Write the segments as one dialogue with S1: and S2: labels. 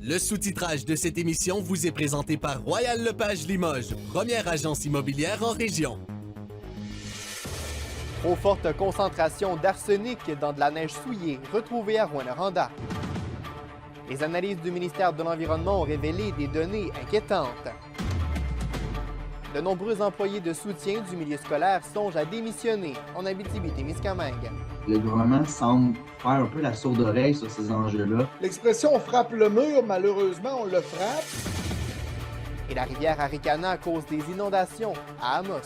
S1: Le sous-titrage de cette émission vous est présenté par Royal Lepage Limoges, première agence immobilière en région.
S2: Trop forte concentration d'arsenic dans de la neige souillée retrouvée à Rouyn-Noranda. Les analyses du ministère de l'Environnement ont révélé des données inquiétantes. De nombreux employés de soutien du milieu scolaire songent à démissionner en Abitibi-Témiscamingue.
S3: Le gouvernement semble faire un peu la sourde oreille sur ces enjeux-là.
S4: L'expression « on frappe le mur », malheureusement, on le frappe.
S2: Et la rivière Aricana cause des inondations à Amos.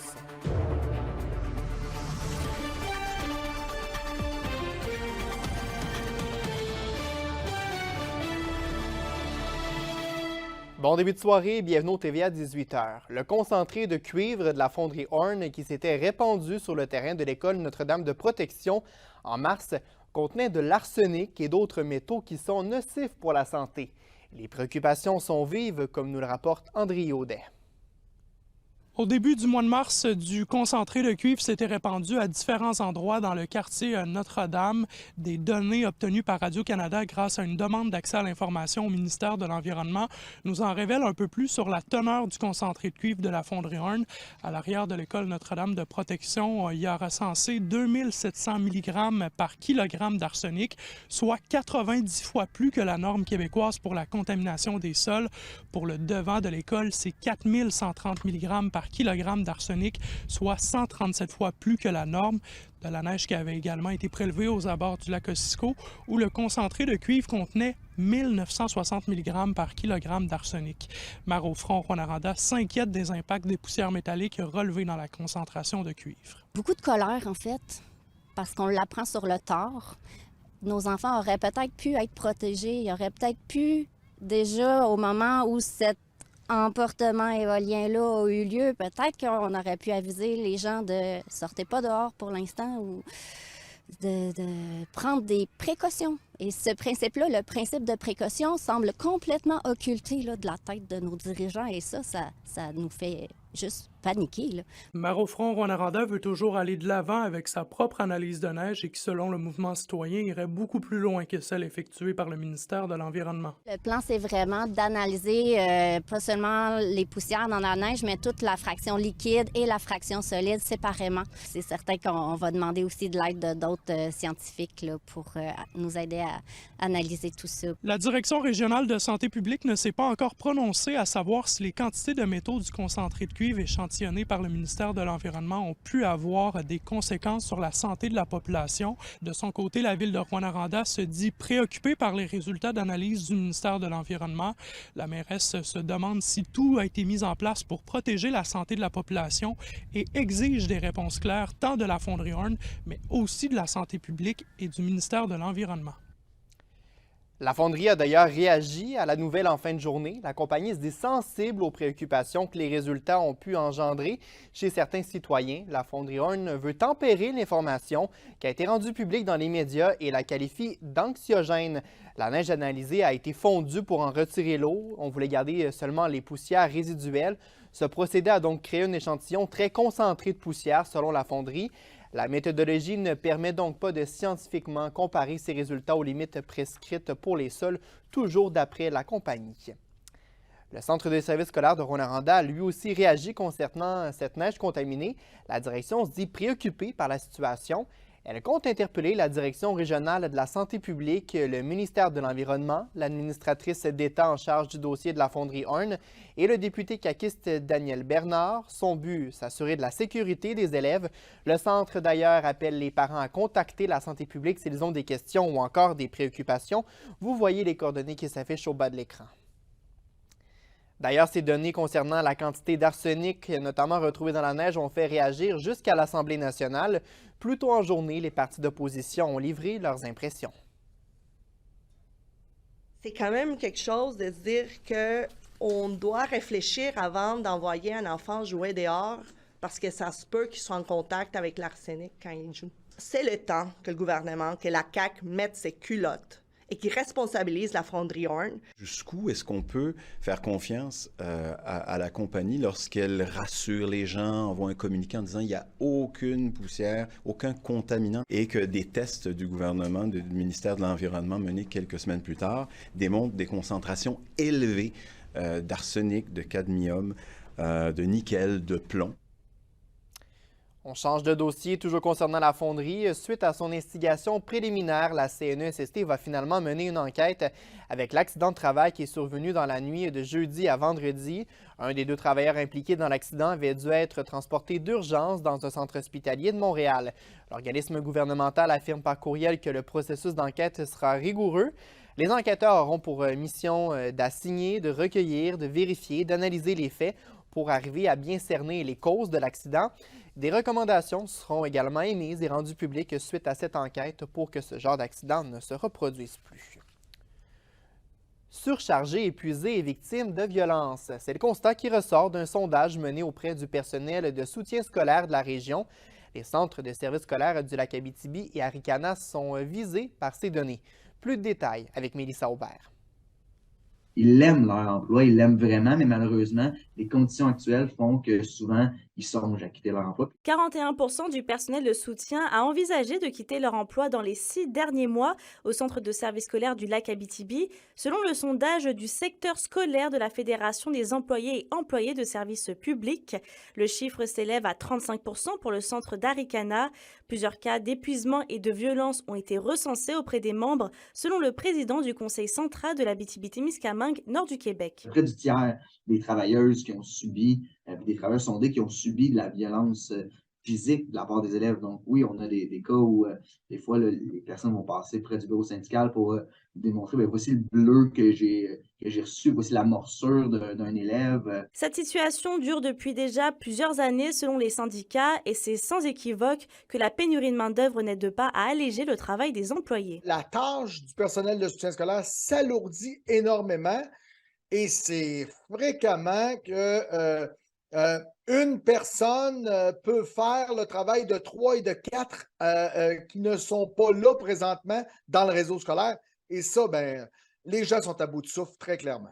S2: Bon début de soirée, bienvenue au TVA 18h. Le concentré de cuivre de la fonderie Horn qui s'était répandu sur le terrain de l'école Notre-Dame de Protection en mars contenait de l'arsenic et d'autres métaux qui sont nocifs pour la santé. Les préoccupations sont vives, comme nous le rapporte André Audet.
S5: Au début du mois de mars, du concentré de cuivre s'était répandu à différents endroits dans le quartier Notre-Dame. Des données obtenues par Radio-Canada grâce à une demande d'accès à l'information au ministère de l'Environnement nous en révèlent un peu plus sur la teneur du concentré de cuivre de la fonderie Horn. À l'arrière de l'école Notre-Dame de Protection, il y a recensé 2700 mg par kilogramme d'arsenic, soit 90 fois plus que la norme québécoise pour la contamination des sols. Pour le devant de l'école, c'est 4130 mg par kilogramme d'arsenic, soit 137 fois plus que la norme. De la neige qui avait également été prélevée aux abords du lac Ossisco, où le concentré de cuivre contenait 1960 mg par kilogramme d'arsenic. Maire au front Rouyn-Noranda s'inquiète des impacts des poussières métalliques relevées dans la concentration de cuivre.
S6: Beaucoup de colère, en fait, parce qu'on l'apprend sur le tard. Nos enfants auraient peut-être pu être protégés, ils auraient peut-être pu, déjà au moment où cet emportement éolien-là a eu lieu, peut-être qu'on aurait pu aviser les gens de « sortez pas dehors pour l'instant » ou de prendre des précautions. Et ce principe-là, le principe de précaution, semble complètement occulté là, de la tête de nos dirigeants et ça nous fait juste paniquer. Là.
S5: Maire au front Rouyn-Noranda veut toujours aller de l'avant avec sa propre analyse de neige et qui, selon le mouvement citoyen, irait beaucoup plus loin que celle effectuée par le ministère de l'Environnement.
S6: Le plan, c'est vraiment d'analyser pas seulement les poussières dans la neige, mais toute la fraction liquide et la fraction solide séparément. C'est certain qu'on va demander aussi de l'aide d'autres scientifiques là, pour nous aider à analyser tout ça.
S5: La Direction régionale de santé publique ne s'est pas encore prononcée à savoir si les quantités de métaux du concentré de cuivre échantillonnés par le ministère de l'Environnement ont pu avoir des conséquences sur la santé de la population. De son côté, la ville de Rouyn-Noranda se dit préoccupée par les résultats d'analyse du ministère de l'Environnement. La mairesse se demande si tout a été mis en place pour protéger la santé de la population et exige des réponses claires tant de la fonderie Horn, mais aussi de la santé publique et du ministère de l'Environnement.
S2: La fonderie a d'ailleurs réagi à la nouvelle en fin de journée. La compagnie se dit sensible aux préoccupations que les résultats ont pu engendrer chez certains citoyens. La fonderie Horn veut tempérer l'information qui a été rendue publique dans les médias et la qualifie d'anxiogène. La neige analysée a été fondue pour en retirer l'eau. On voulait garder seulement les poussières résiduelles. Ce procédé a donc créé un échantillon très concentré de poussière selon la fonderie. La méthodologie ne permet donc pas de scientifiquement comparer ces résultats aux limites prescrites pour les sols, toujours d'après la compagnie. Le Centre de services scolaires de Rouyn-Noranda a lui aussi réagi concernant cette neige contaminée. La direction se dit préoccupée par la situation. Elle compte interpeller la Direction régionale de la santé publique, le ministère de l'Environnement, l'administratrice d'État en charge du dossier de la fonderie Horn et le député caquiste Daniel Bernard. Son but, s'assurer de la sécurité des élèves. Le centre, d'ailleurs, appelle les parents à contacter la santé publique s'ils ont des questions ou encore des préoccupations. Vous voyez les coordonnées qui s'affichent au bas de l'écran. D'ailleurs, ces données concernant la quantité d'arsenic, notamment retrouvée dans la neige, ont fait réagir jusqu'à l'Assemblée nationale. Plus tôt en journée, les partis d'opposition ont livré leurs impressions.
S7: C'est quand même quelque chose de se dire qu'on doit réfléchir avant d'envoyer un enfant jouer dehors parce que ça se peut qu'il soit en contact avec l'arsenic quand il joue. C'est le temps que le gouvernement, que la CAQ mette ses culottes et qui responsabilise la fonderie Horn.
S8: Jusqu'où est-ce qu'on peut faire confiance à la compagnie lorsqu'elle rassure les gens, envoie un communiqué en disant il n'y a aucune poussière, aucun contaminant, et que des tests du gouvernement, du ministère de l'Environnement menés quelques semaines plus tard démontrent des concentrations élevées d'arsenic, de cadmium, de nickel, de plomb.
S2: On change de dossier, toujours concernant la fonderie. Suite à son investigation préliminaire, la CNESST va finalement mener une enquête avec l'accident de travail qui est survenu dans la nuit de jeudi à vendredi. Un des 2 travailleurs impliqués dans l'accident avait dû être transporté d'urgence dans un centre hospitalier de Montréal. L'organisme gouvernemental affirme par courriel que le processus d'enquête sera rigoureux. Les enquêteurs auront pour mission d'assigner, de recueillir, de vérifier, d'analyser les faits pour arriver à bien cerner les causes de l'accident. Des recommandations seront également émises et rendues publiques suite à cette enquête pour que ce genre d'accident ne se reproduise plus. Surchargé, épuisé et victime de violences. C'est le constat qui ressort d'un sondage mené auprès du personnel de soutien scolaire de la région. Les centres de services scolaires du Lac-Abitibi et Arikana sont visés par ces données. Plus de détails avec Mélissa Aubert.
S3: Ils aiment leur emploi, ils l'aiment vraiment, mais malheureusement, les conditions actuelles font que souvent, ils songent à quitter leur emploi.
S9: 41% du personnel de soutien a envisagé de quitter leur emploi dans les 6 derniers mois au centre de service scolaire du Lac-Abitibi, selon le sondage du secteur scolaire de la Fédération des employés et employés de services publics. Le chiffre s'élève à 35% pour le centre d'Arikana. Plusieurs cas d'épuisement et de violence ont été recensés auprès des membres, selon le président du conseil central de l'Abitibi-Témiscamingue, nord du Québec.
S3: Près du tiers des travailleuses qui ont subi, des travailleurs sondés qui ont subi de la violence physique de la part des élèves. Donc oui, on a des cas où des fois les personnes vont passer près du bureau syndical pour démontrer, bien, voici le bleu que j'ai reçu, voici la morsure d'un élève.
S9: Cette situation dure depuis déjà plusieurs années selon les syndicats et c'est sans équivoque que la pénurie de main-d'œuvre n'aide pas à alléger le travail des employés.
S4: La tâche du personnel de soutien scolaire s'alourdit énormément et c'est fréquemment que une personne peut faire le travail de 3 et de 4 qui ne sont pas là présentement dans le réseau scolaire. Et ça, ben, les gens sont à bout de souffle, très clairement.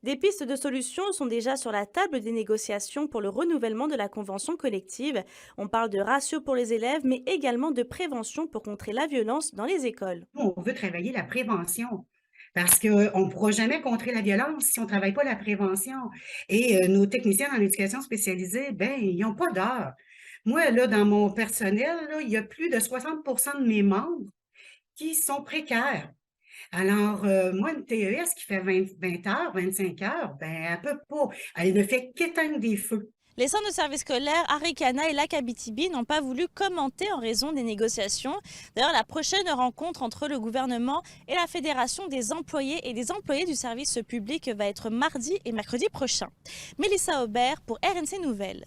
S9: Des pistes de solutions sont déjà sur la table des négociations pour le renouvellement de la convention collective. On parle de ratio pour les élèves, mais également de prévention pour contrer la violence dans les écoles.
S10: On veut travailler la prévention. Parce qu'on ne pourra jamais contrer la violence si on ne travaille pas la prévention. Et nos techniciens en éducation spécialisée, ben, ils n'ont pas d'heure. Moi, là, dans mon personnel, là, il y a plus de 60% de mes membres qui sont précaires. Alors, moi, une TES qui fait 20 heures, 25 heures, ben, elle peut pas. Elle ne fait qu'éteindre des feux.
S9: Les centres de services scolaires Arikana et Lac-Abitibi n'ont pas voulu commenter en raison des négociations. D'ailleurs, la prochaine rencontre entre le gouvernement et la Fédération des employés et des employés du service public va être mardi et mercredi prochain. Mélissa Aubert pour RNC Nouvelles.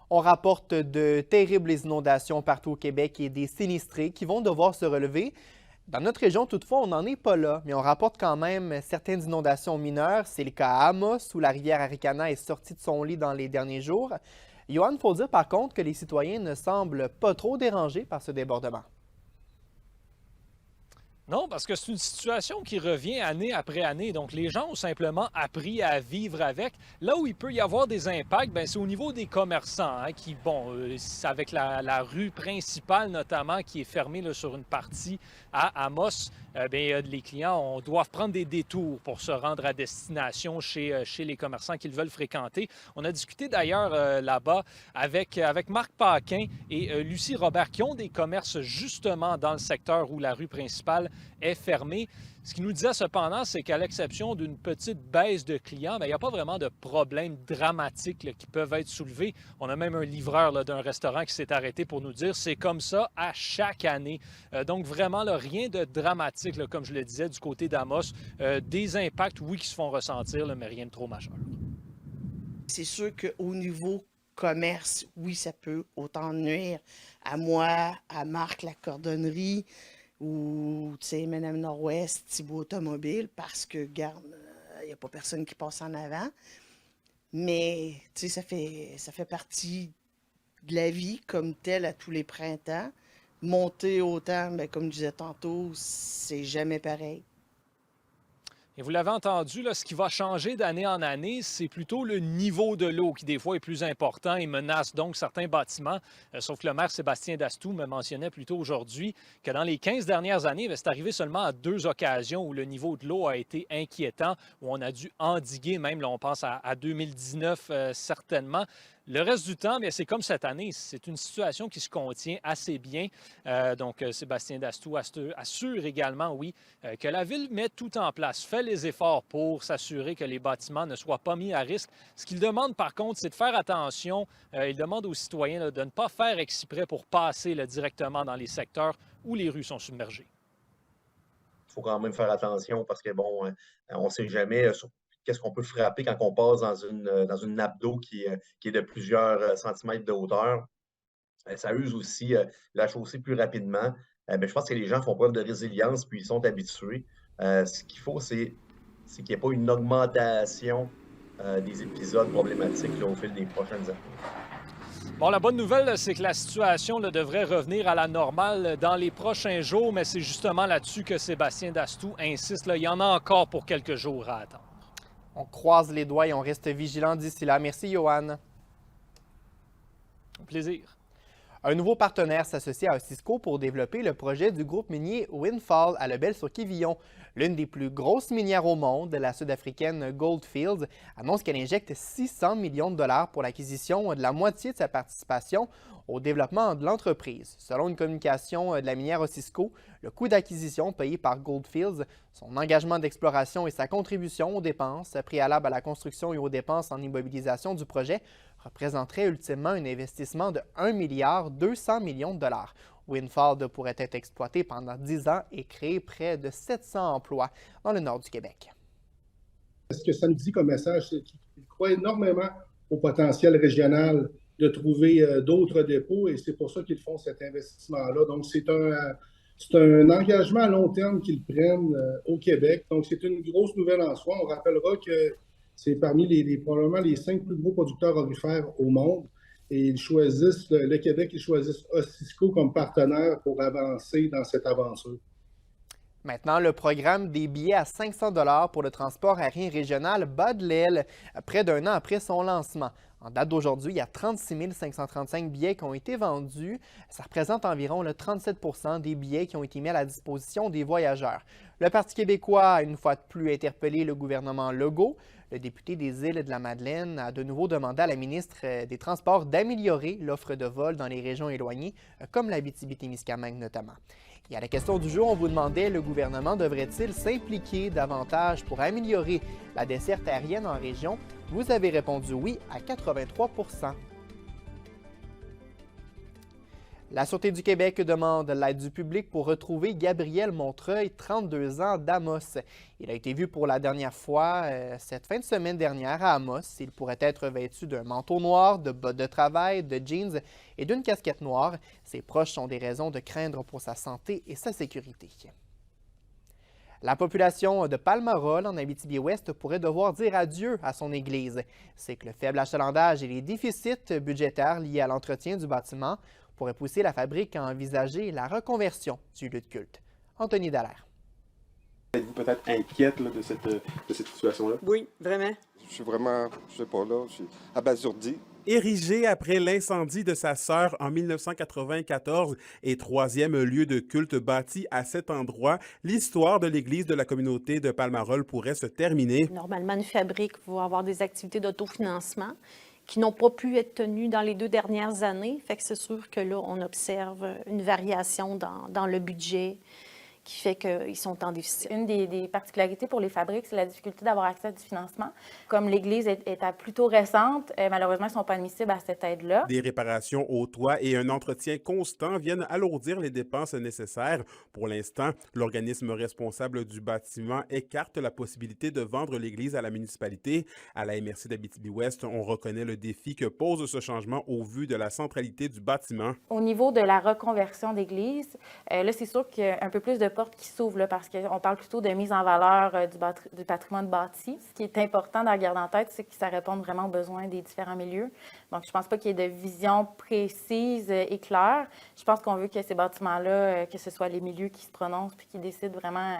S2: On rapporte de terribles inondations partout au Québec et des sinistrés qui vont devoir se relever. Dans notre région, toutefois, on n'en est pas là, mais on rapporte quand même certaines inondations mineures. C'est le cas à Amos, où la rivière Arikana est sortie de son lit dans les derniers jours. Johan, il faut dire par contre que les citoyens ne semblent pas trop dérangés par ce débordement.
S11: Non, parce que c'est une situation qui revient année après année. Donc, les gens ont simplement appris à vivre avec. Là où il peut y avoir des impacts, c'est au niveau des commerçants, qui, avec la rue principale notamment, qui est fermée là, sur une partie à Amos, les clients doivent prendre des détours pour se rendre à destination chez les commerçants qu'ils veulent fréquenter. On a discuté d'ailleurs là-bas avec Marc Paquin et Lucie Robert, qui ont des commerces justement dans le secteur où la rue principale est fermée. Ce qu'il nous disait cependant, c'est qu'à l'exception d'une petite baisse de clients, il n'y a pas vraiment de problèmes dramatiques là, qui peuvent être soulevés. On a même un livreur là, d'un restaurant qui s'est arrêté pour nous dire c'est comme ça à chaque année. Donc vraiment, là, rien de dramatique, là, comme je le disais, du côté d'Amos. Des impacts, oui, qui se font ressentir, là, mais rien de trop majeur.
S12: C'est sûr qu'au niveau commerce, oui, ça peut autant nuire à moi, à Marc, la cordonnerie, ou, tu sais, Mme Nord-Ouest, Thibault Automobile, parce que, regarde, il n'y a pas personne qui passe en avant. Mais, tu sais, ça fait partie de la vie comme telle à tous les printemps. monter autant, bien, comme je disais tantôt, c'est jamais pareil.
S11: Et vous l'avez entendu, là, ce qui va changer d'année en année, c'est plutôt le niveau de l'eau qui, des fois, est plus important et menace donc certains bâtiments. Sauf que le maire Sébastien Dastou me mentionnait plus tôt aujourd'hui que dans les 15 dernières années, c'est arrivé seulement à 2 occasions où le niveau de l'eau a été inquiétant, où on a dû endiguer, même là, on pense à 2019 certainement. Le reste du temps, bien, c'est comme cette année. C'est une situation qui se contient assez bien. Donc, Sébastien Dastou assure également, oui, que la Ville met tout en place, fait les efforts pour s'assurer que les bâtiments ne soient pas mis à risque. Ce qu'il demande, par contre, c'est de faire attention. Il demande aux citoyens là, de ne pas faire exprès pour passer là, directement dans les secteurs où les rues sont submergées.
S13: Il faut quand même faire attention parce que, bon, on ne sait jamais sur qu'est-ce qu'on peut frapper quand on passe dans une nappe d'eau qui est de plusieurs centimètres de hauteur. Ça use aussi la chaussée plus rapidement. Mais je pense que les gens font preuve de résilience puis ils sont habitués. Ce qu'il faut, c'est qu'il n'y ait pas une augmentation des épisodes problématiques là, au fil des prochaines années.
S11: Bon, la bonne nouvelle, c'est que la situation là, devrait revenir à la normale dans les prochains jours, mais c'est justement là-dessus que Sébastien Dastou insiste. Là, il y en a encore pour quelques jours à attendre.
S2: On croise les doigts et on reste vigilant d'ici là. Merci, Johan.
S11: Au plaisir.
S2: Un nouveau partenaire s'associe à Osisko pour développer le projet du groupe minier Windfall à Lebel-sur-Quivillon. L'une des plus grosses minières au monde, la sud-africaine Goldfields, annonce qu'elle injecte 600 millions de dollars pour l'acquisition de la moitié de sa participation au développement de l'entreprise. Selon une communication de la minière Osisko, le coût d'acquisition payé par Goldfields, son engagement d'exploration et sa contribution aux dépenses préalables à la construction et aux dépenses en immobilisation du projet représenterait ultimement un investissement de 1,2 milliard de dollars. Windfall pourrait être exploité pendant 10 ans et créer près de 700 emplois dans le nord du Québec.
S14: Ce que ça nous dit comme message, c'est qu'ils croient énormément au potentiel régional de trouver d'autres dépôts et c'est pour ça qu'ils font cet investissement-là. Donc, c'est un engagement à long terme qu'ils prennent au Québec. Donc, c'est une grosse nouvelle en soi. On rappellera que c'est parmi probablement les 5 plus gros producteurs aurifères au monde. Et ils choisissent, le Québec, ils choisissent Osisko comme partenaire pour avancer dans cette aventure.
S2: Maintenant, le programme des billets à 500 $ pour le transport aérien régional bat de l'aile près d'un an après son lancement. En date d'aujourd'hui, il y a 36 535 billets qui ont été vendus. Ça représente environ 37 % des billets qui ont été mis à la disposition des voyageurs. Le Parti québécois a une fois de plus interpellé le gouvernement Legault. Le député des Îles de la Madeleine a de nouveau demandé à la ministre des Transports d'améliorer l'offre de vol dans les régions éloignées, comme l'Abitibi-Témiscamingue notamment. Et à la question du jour, on vous demandait, le gouvernement devrait-il s'impliquer davantage pour améliorer la desserte aérienne en région? Vous avez répondu oui à 83 %. La Sûreté du Québec demande l'aide du public pour retrouver Gabriel Montreuil, 32 ans, d'Amos. Il a été vu pour la dernière fois cette fin de semaine dernière à Amos. Il pourrait être vêtu d'un manteau noir, de bottes de travail, de jeans et d'une casquette noire. Ses proches ont des raisons de craindre pour sa santé et sa sécurité. La population de Palmarol, en Abitibi-Ouest, pourrait devoir dire adieu à son église. C'est que le faible achalandage et les déficits budgétaires liés à l'entretien du bâtiment pourraient pousser la fabrique à envisager la reconversion du lieu de culte. Anthony Dallaire.
S15: Êtes-vous peut-être inquiète là, de cette situation-là?
S16: Oui, vraiment.
S17: Je suis vraiment, je sais pas là, je suis abasourdi.
S18: Érigé après l'incendie de sa sœur en 1994 et troisième lieu de culte bâti à cet endroit, l'histoire de l'église de la communauté de Palmarol pourrait se terminer.
S19: Normalement, une fabrique va avoir des activités d'autofinancement qui n'ont pas pu être tenues dans les 2 dernières années. Fait que c'est sûr que là, on observe une variation dans le budget qui fait qu'ils sont en déficit.
S20: Une des particularités pour les fabriques, c'est la difficulté d'avoir accès à du financement. Comme l'Église est plutôt récente, malheureusement, ils ne sont pas admissibles à cette aide-là.
S18: Des réparations au toit et un entretien constant viennent alourdir les dépenses nécessaires. Pour l'instant, l'organisme responsable du bâtiment écarte la possibilité de vendre l'Église à la municipalité. À la MRC d'Abitibi-Ouest, on reconnaît le défi que pose ce changement au vu de la centralité du bâtiment.
S20: Au niveau de la reconversion d'église, là, c'est sûr qu'il y a un peu plus de porte qui s'ouvre, là, parce qu'on parle plutôt de mise en valeur du patrimoine bâti. Ce qui est important de garder en tête, c'est que ça répond vraiment aux besoins des différents milieux. Donc, je ne pense pas qu'il y ait de vision précise et claire. Je pense qu'on veut que ces bâtiments-là, que ce soit les milieux qui se prononcent puis qui décident vraiment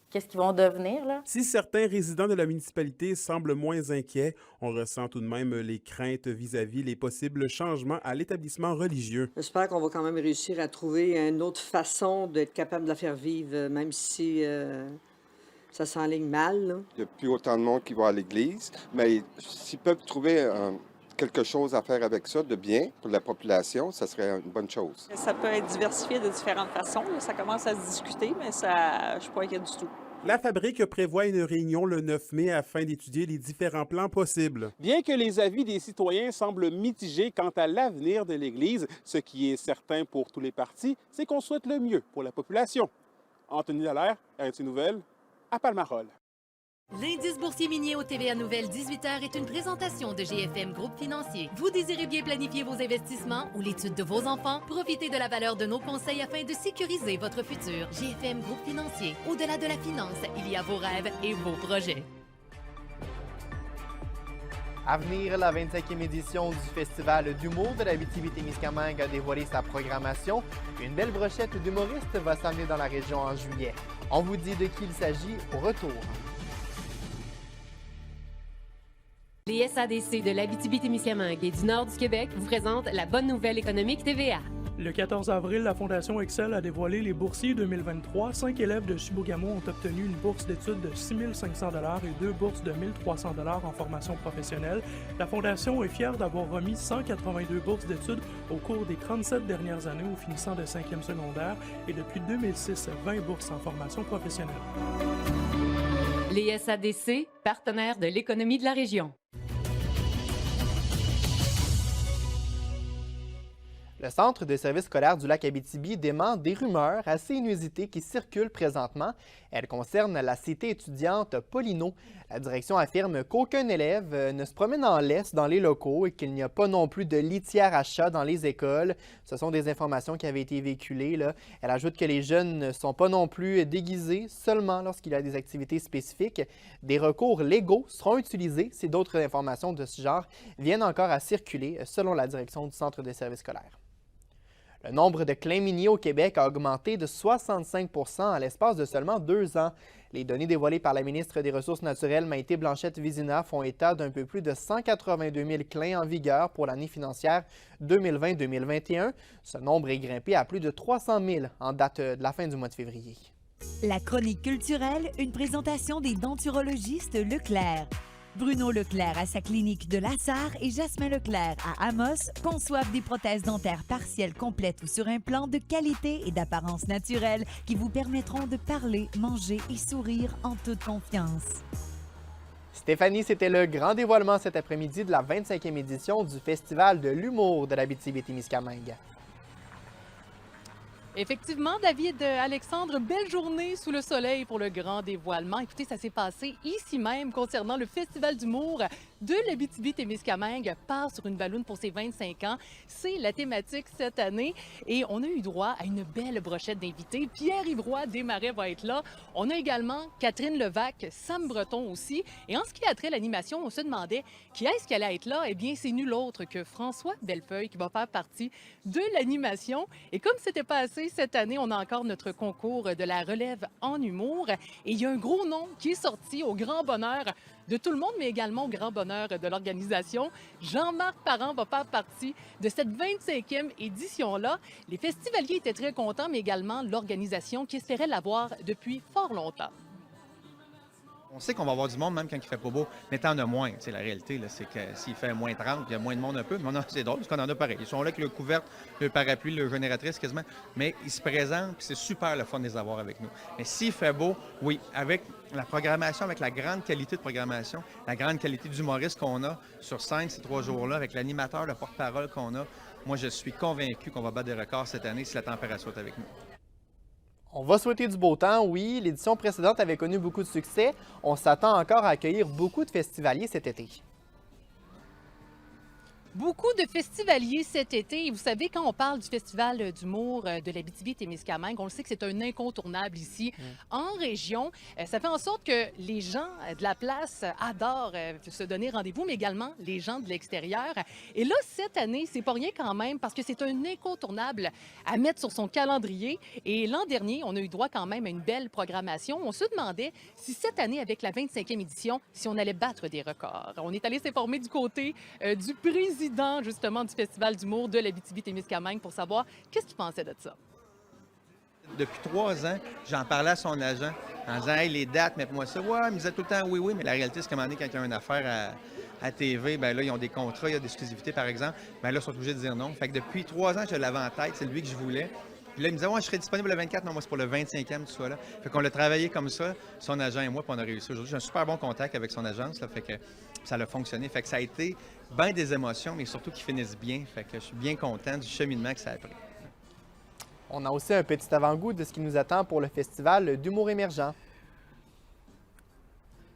S20: qu'est-ce qu'ils vont devenir, là.
S18: Si certains résidents de la municipalité semblent moins inquiets, on ressent tout de même les craintes vis-à-vis les possibles changements à l'établissement religieux.
S16: J'espère qu'on va quand même réussir à trouver une autre façon d'être capable de la faire vivre, même si ça s'enligne mal, là.
S17: Il n'y a plus autant de monde qui va à l'église, mais s'ils peuvent trouver quelque chose à faire avec ça de bien pour la population, ça serait une bonne chose.
S21: Ça peut être diversifié de différentes façons. Là. Ça commence à se discuter, mais ça, je ne suis pas inquiète du tout.
S18: La Fabrique prévoit une réunion le 9 mai afin d'étudier les différents plans possibles.
S15: Bien que les avis des citoyens semblent mitigés quant à l'avenir de l'Église, ce qui est certain pour tous les partis, c'est qu'on souhaite le mieux pour la population. Anthony Dallaire, RT Nouvelles, à Palmarol.
S22: L'indice boursier minier au TVA Nouvelle 18h est une présentation de GFM Groupe Financier. Vous désirez bien planifier vos investissements ou l'étude de vos enfants? Profitez de la valeur de nos conseils afin de sécuriser votre futur. GFM Groupe Financier. Au-delà de la finance, il y a vos rêves et vos projets.
S2: À venir, la 25e édition du Festival d'humour de l'Abitibi-Témiscamingue a dévoilé sa programmation. Une belle brochette d'humoristes va s'amener dans la région en juillet. On vous dit de qui il s'agit au retour.
S23: Les SADC de l'Abitibi-Témiscamingue et du nord du Québec vous présentent la bonne nouvelle économique TVA.
S5: Le 14 avril, la Fondation Excel a dévoilé les boursiers 2023. 5 élèves de Chibougamau ont obtenu une bourse d'études de 6 500 $ et 2 bourses de 1 300 $ en formation professionnelle. La Fondation est fière d'avoir remis 182 bourses d'études au cours des 37 dernières années aux finissants de 5e secondaire et depuis 2006, 20 bourses en formation professionnelle.
S23: Les SADC, partenaires de l'économie de la région.
S2: Le Centre de services scolaires du Lac-Abitibi dément des rumeurs assez inusitées qui circulent présentement. Elles concernent la cité étudiante Paulino. La direction affirme qu'aucun élève ne se promène en laisse dans les locaux et qu'il n'y a pas non plus de litière à chat dans les écoles. Ce sont des informations qui avaient été véhiculées, là. Elle ajoute que les jeunes ne sont pas non plus déguisés seulement lorsqu'il y a des activités spécifiques. Des recours légaux seront utilisés si d'autres informations de ce genre viennent encore à circuler, selon la direction du Centre de services scolaires. Le nombre de claims miniers au Québec a augmenté de 65 % à l'espace de seulement 2 ans. Les données dévoilées par la ministre des Ressources naturelles, Maïté Blanchette-Vizina, font état d'un peu plus de 182 000 claims en vigueur pour l'année financière 2020-2021. Ce nombre est grimpé à plus de 300 000 en date de la fin du mois de février.
S24: La chronique culturelle, une présentation des denturologistes Leclerc. Bruno Leclerc à sa clinique de Lassar et Jasmin Leclerc à Amos conçoivent des prothèses dentaires partielles complètes ou sur implant de qualité et d'apparence naturelle qui vous permettront de parler, manger et sourire en toute confiance.
S2: Stéphanie, c'était le grand dévoilement cet après-midi de la 25e édition du Festival de l'humour de l'Abitibi-Témiscamingue.
S25: Effectivement, David, Alexandre, belle journée sous le soleil pour le grand dévoilement. Écoutez, ça s'est passé ici même concernant le Festival d'humour de l'Abitibi-Témiscamingue, part sur une balloune pour ses 25 ans. C'est la thématique cette année et on a eu droit à une belle brochette d'invités. Pierre-Yves Roy Desmarais va être là. On a également Catherine Levac, Sam Breton aussi. Et en ce qui a trait à l'animation, on se demandait qui est-ce qui allait être là? Eh bien, c'est nul autre que François Bellefeuille qui va faire partie de l'animation. Et comme c'était passé cette année, on a encore notre concours de la relève en humour. Et il y a un gros nom qui est sorti au grand bonheur de tout le monde, mais également au grand bonheur de l'organisation. Jean-Marc Parent va faire partie de cette 25e édition-là. Les festivaliers étaient très contents, mais également l'organisation qui espérait l'avoir depuis fort longtemps.
S26: On sait qu'on va avoir du monde même quand il fait pas beau, mais t'en as moins. C'est la réalité, c'est que s'il fait moins 30, il y a moins de monde un peu. Mais c'est drôle parce qu'on en a pareil. Ils sont là avec le couvercle, le parapluie, le génératrice quasiment. Mais ils se présentent, puis c'est super le fun de les avoir avec nous. Mais s'il fait beau, oui, avec la programmation, avec la grande qualité de programmation, la grande qualité d'humoriste qu'on a sur scène ces 3 jours-là, avec l'animateur, le porte-parole qu'on a, moi je suis convaincu qu'on va battre des records cette année si la température est avec nous.
S2: On va souhaiter du beau temps, oui. L'édition précédente avait connu beaucoup de succès. On s'attend encore à accueillir beaucoup de festivaliers cet été.
S25: Beaucoup de festivaliers cet été. Et vous savez, quand on parle du Festival d'humour de l'Abitibi-Témiscamingue, on le sait que c'est un incontournable ici en région. Ça fait en sorte que les gens de la place adorent se donner rendez-vous, mais également les gens de l'extérieur. Et là, cette année, c'est pas rien quand même parce que c'est un incontournable à mettre sur son calendrier. Et l'an dernier, on a eu droit quand même à une belle programmation. On se demandait si cette année, avec la 25e édition, si on allait battre des records. On est allé s'informer du côté du président justement du Festival d'humour de l'Abitibi-Témiscamingue pour savoir qu'est-ce qu'il pensait de ça.
S26: Depuis 3 ans, j'en parlais à son agent en disant « Hey, les dates, mets-moi ça. » Ouais, il me disait tout le temps « Oui, oui. » Mais la réalité, c'est qu'à un moment donné, quand il y a une affaire à TV, bien là, ils ont des contrats, il y a des exclusivités, par exemple. Bien là, ils sont obligés de dire non. Fait que depuis 3 ans, je l'avais en tête. C'est lui que je voulais. Puis là, il me disait « Ouais, je serai disponible le 24. » Non, moi, c'est pour le 25e, tu sois là. Fait qu'on l'a travaillé comme ça, son agent et moi, puis on a réussi aujourd'hui. J'ai un super bon contact avec son agence, là, fait que ça a fonctionné. Fait que ça a été bien des émotions, mais surtout qu'ils finissent bien. Fait que je suis bien content du cheminement que ça a pris.
S2: On a aussi un petit avant-goût de ce qui nous attend pour le Festival d'humour émergent.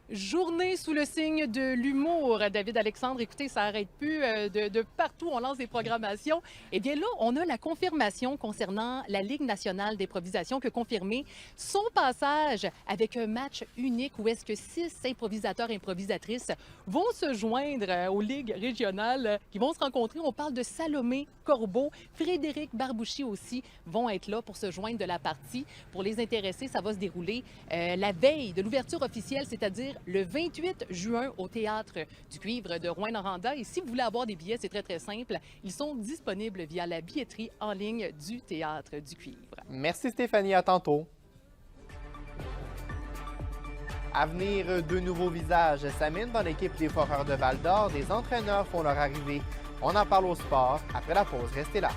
S25: Journée sous le signe de l'humour. David Alexandre, écoutez, ça n'arrête plus. De partout, on lance des programmations. Eh bien là, on a la confirmation concernant la Ligue nationale d'improvisation qui a confirmé son passage avec un match unique où est-ce que 6 improvisateurs et improvisatrices vont se joindre aux ligues régionales qui vont se rencontrer. On parle de Salomé Corbeau, Frédéric Barbouchi aussi vont être là pour se joindre de la partie. Pour les intéressés, ça va se dérouler la veille de l'ouverture officielle, c'est-à-dire le 28 juin au Théâtre du Cuivre de Rouyn-Noranda. Et si vous voulez avoir des billets, c'est très, très simple. Ils sont disponibles via la billetterie en ligne du Théâtre du Cuivre.
S2: Merci Stéphanie, à tantôt. À venir, 2 nouveaux visages s'amènent dans l'équipe des Foreurs de Val-d'Or. Des entraîneurs font leur arrivée. On en parle au sport. Après la pause, restez là.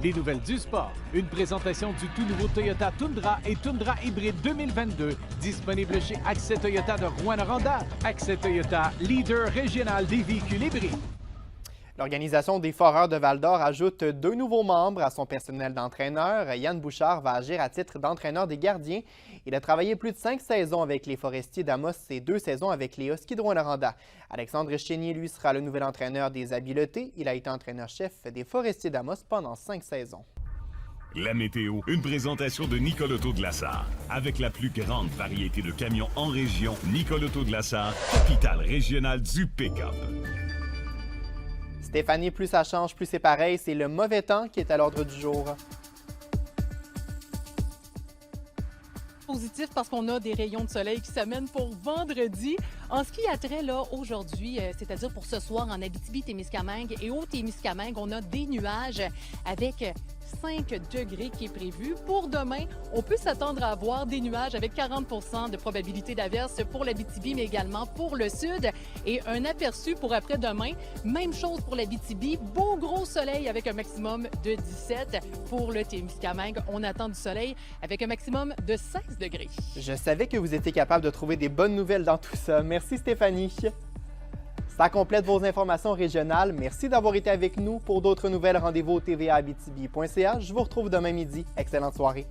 S1: Les nouvelles du sport. Une présentation du tout nouveau Toyota Tundra et Tundra Hybride 2022. Disponible chez Accès Toyota de Rouyn-Noranda. Accès Toyota, leader régional des véhicules hybrides.
S2: L'organisation des Foreurs de Val-d'Or ajoute 2 nouveaux membres à son personnel d'entraîneur. Yann Bouchard va agir à titre d'entraîneur des gardiens. Il a travaillé plus de 5 saisons avec les Forestiers d'Amos et 2 saisons avec les Huskies de Rouyn-Noranda. Alexandre Chénier, lui, sera le nouvel entraîneur des Habiletés. Il a été entraîneur-chef des Forestiers d'Amos pendant 5 saisons.
S3: La météo, une présentation de Nicole Auto de la Sarre. Avec la plus grande variété de camions en région, Nicole Auto de la Sarre, capitale régionale du pick-up.
S2: Stéphanie, plus ça change, plus c'est pareil. C'est le mauvais temps qui est à l'ordre du jour.
S25: Positif parce qu'on a des rayons de soleil qui s'amènent pour vendredi. En ce qui a trait là aujourd'hui, c'est-à-dire pour ce soir en Abitibi-Témiscamingue et au Témiscamingue, on a des nuages avec 5 degrés qui est prévu. Pour demain, on peut s'attendre à avoir des nuages avec 40 % de probabilité d'averse pour l'Abitibi, mais également pour le sud. Et un aperçu pour après-demain. Même chose pour l'Abitibi. Beau gros soleil avec un maximum de 17. Pour le Témiscamingue, on attend du soleil avec un maximum de 16 degrés.
S2: Je savais que vous étiez capable de trouver des bonnes nouvelles dans tout ça. Merci Stéphanie. Ça complète vos informations régionales. Merci d'avoir été avec nous. Pour d'autres nouvelles, rendez-vous au tvaabitibi.ca. Je vous retrouve demain midi. Excellente soirée.